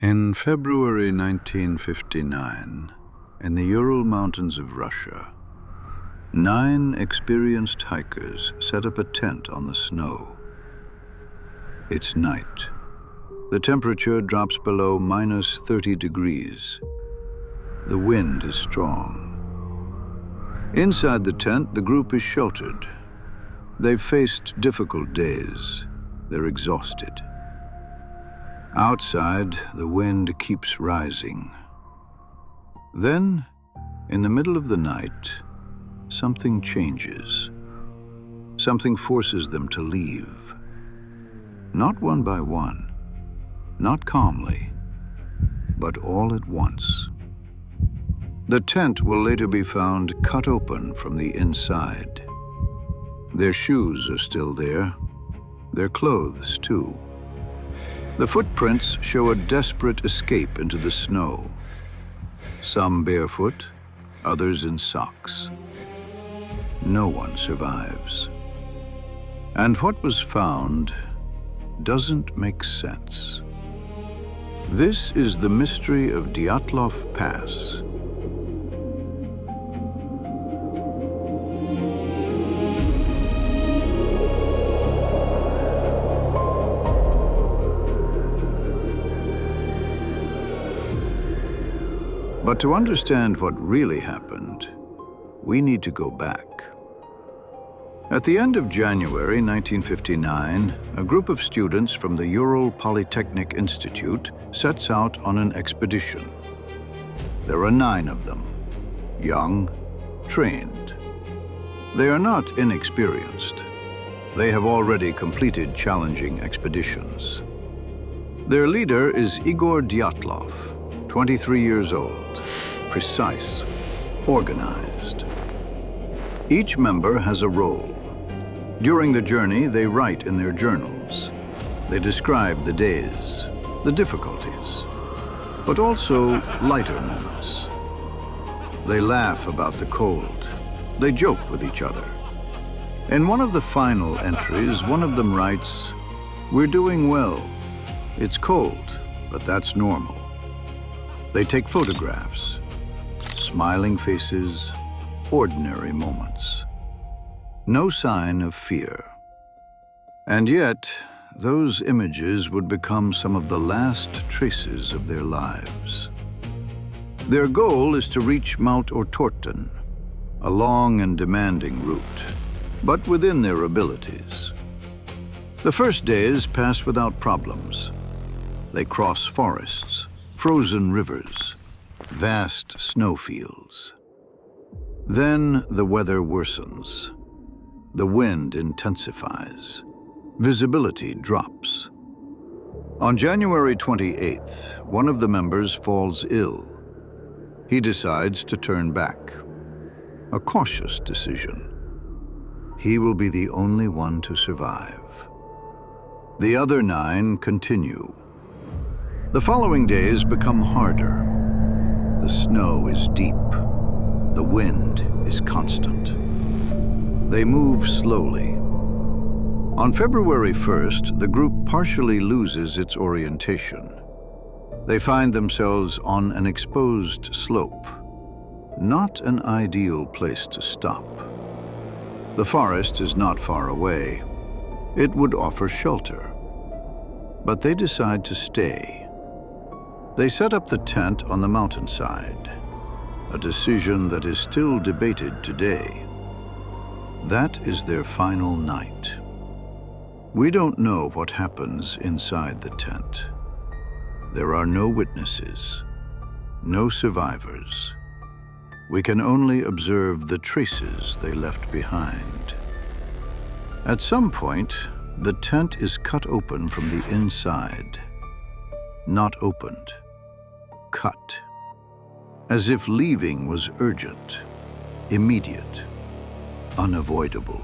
In February 1959, in the Ural Mountains of Russia, 9 experienced hikers set up a tent on the snow. It's night. The temperature drops below -30 degrees. The wind is strong. Inside the tent, the group is sheltered. They've faced difficult days. They're exhausted. Outside, the wind keeps rising. Then, in the middle of the night, something changes. Something forces them to leave. Not one by one, not calmly, but all at once. The tent will later be found cut open from the inside. Their shoes are still there, their clothes too. The footprints show a desperate escape into the snow. Some barefoot, others in socks. No one survives. And what was found doesn't make sense. This is the mystery of Dyatlov Pass. But to understand what really happened, we need to go back. At the end of January 1959, a group of students from the Ural Polytechnic Institute sets out on an expedition. There are 9 of them, young, trained. They are not inexperienced. They have already completed challenging expeditions. Their leader is Igor Dyatlov, 23 years old, precise, organized. Each member has a role. During the journey, they write in their journals. They describe the days, the difficulties, but also lighter moments. They laugh about the cold. They joke with each other. In one of the final entries, one of them writes, "We're doing well. It's cold, but that's normal." They take photographs, smiling faces, ordinary moments. No sign of fear. And yet, those images would become some of the last traces of their lives. Their goal is to reach Mount Ortorten, a long and demanding route, but within their abilities. The first days pass without problems. They cross forests, frozen rivers, vast snowfields. Then the weather worsens. The wind intensifies. Visibility drops. On January 28th, one of the members falls ill. He decides to turn back. A cautious decision. He will be the only one to survive. The other 9 continue. The following days become harder. The snow is deep. The wind is constant. They move slowly. On February 1st, the group partially loses its orientation. They find themselves on an exposed slope. Not an ideal place to stop. The forest is not far away. It would offer shelter. But they decide to stay. They set up the tent on the mountainside, a decision that is still debated today. That is their final night. We don't know what happens inside the tent. There are no witnesses, no survivors. We can only observe the traces they left behind. At some point, the tent is cut open from the inside. Not opened, cut. As if leaving was urgent, immediate, unavoidable.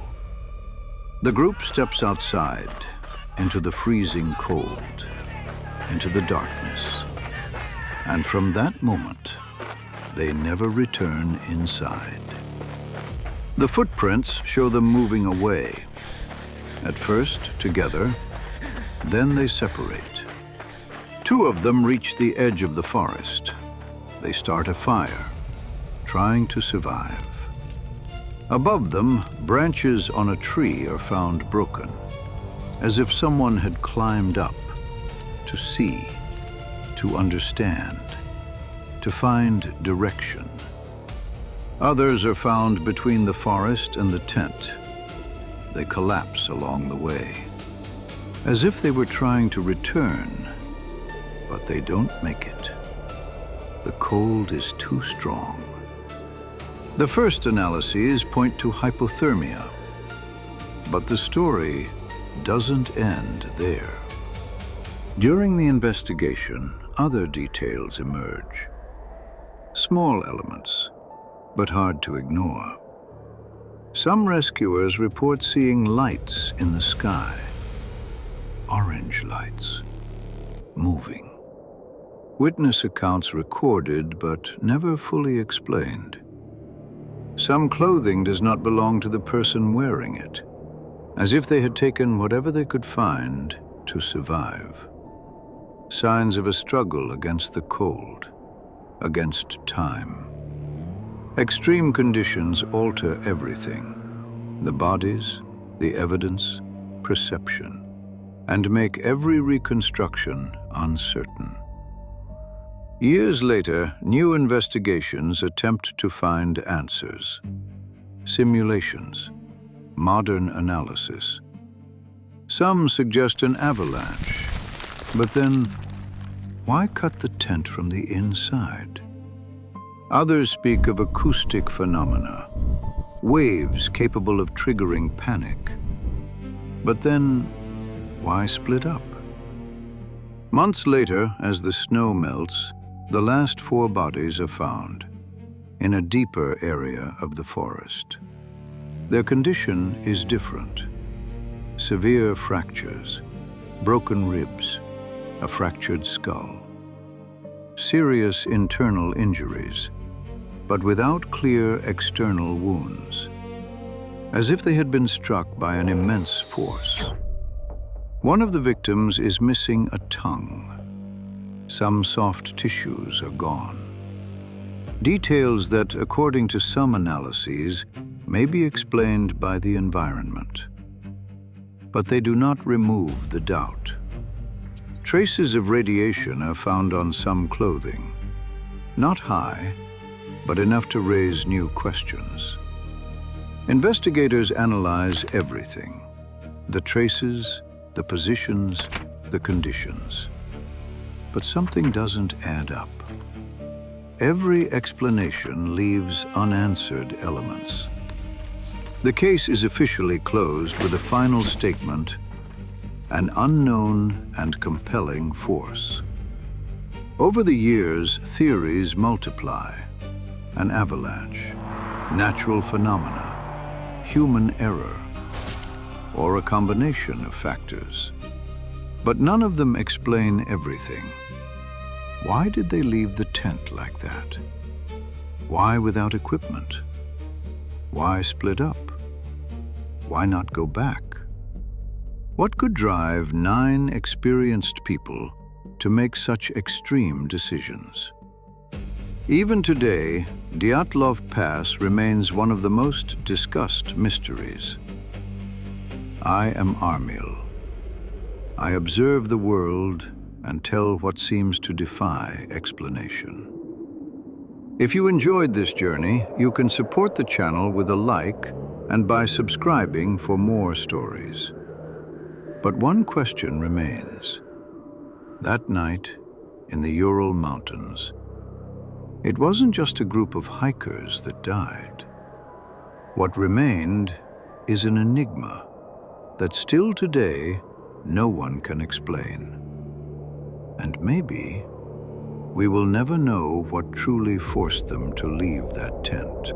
The group steps outside, into the freezing cold, into the darkness. And from that moment, they never return inside. The footprints show them moving away. At first, together, then they separate. Two of them reach the edge of the forest. They start a fire, trying to survive. Above them, branches on a tree are found broken, as if someone had climbed up to see, to understand, to find direction. Others are found between the forest and the tent. They collapse along the way, as if they were trying to return, but they don't make it. The cold is too strong. The first analyses point to hypothermia, but the story doesn't end there. During the investigation, other details emerge. Small elements, but hard to ignore. Some rescuers report seeing lights in the sky, orange lights, moving. Witness accounts recorded, but never fully explained. Some clothing does not belong to the person wearing it, as if they had taken whatever they could find to survive. Signs of a struggle against the cold, against time. Extreme conditions alter everything: the bodies, the evidence, perception, and make every reconstruction uncertain. Years later, new investigations attempt to find answers. Simulations, modern analysis. Some suggest an avalanche, but then why cut the tent from the inside? Others speak of acoustic phenomena, waves capable of triggering panic. But then, why split up? Months later, as the snow melts, the last 4 bodies are found in a deeper area of the forest. Their condition is different. Severe fractures, broken ribs, a fractured skull. Serious internal injuries, but without clear external wounds, as if they had been struck by an immense force. One of the victims is missing a tongue. Some soft tissues are gone. Details that, according to some analyses, may be explained by the environment. But they do not remove the doubt. Traces of radiation are found on some clothing. Not high, but enough to raise new questions. Investigators analyze everything: the traces, the positions, the conditions. But something doesn't add up. Every explanation leaves unanswered elements. The case is officially closed with a final statement: an unknown and compelling force. Over the years, theories multiply: an avalanche, natural phenomena, human error, or a combination of factors. But none of them explain everything. Why did they leave the tent like that? Why without equipment? Why split up? Why not go back? What could drive 9 experienced people to make such extreme decisions? Even today, Dyatlov Pass remains one of the most discussed mysteries. I am Armil. I observe the world and tell what seems to defy explanation. If you enjoyed this journey, you can support the channel with a like and by subscribing for more stories. But one question remains. That night, in the Ural Mountains, it wasn't just a group of hikers that died. What remained is an enigma that still today no one can explain. And maybe we will never know what truly forced them to leave that tent.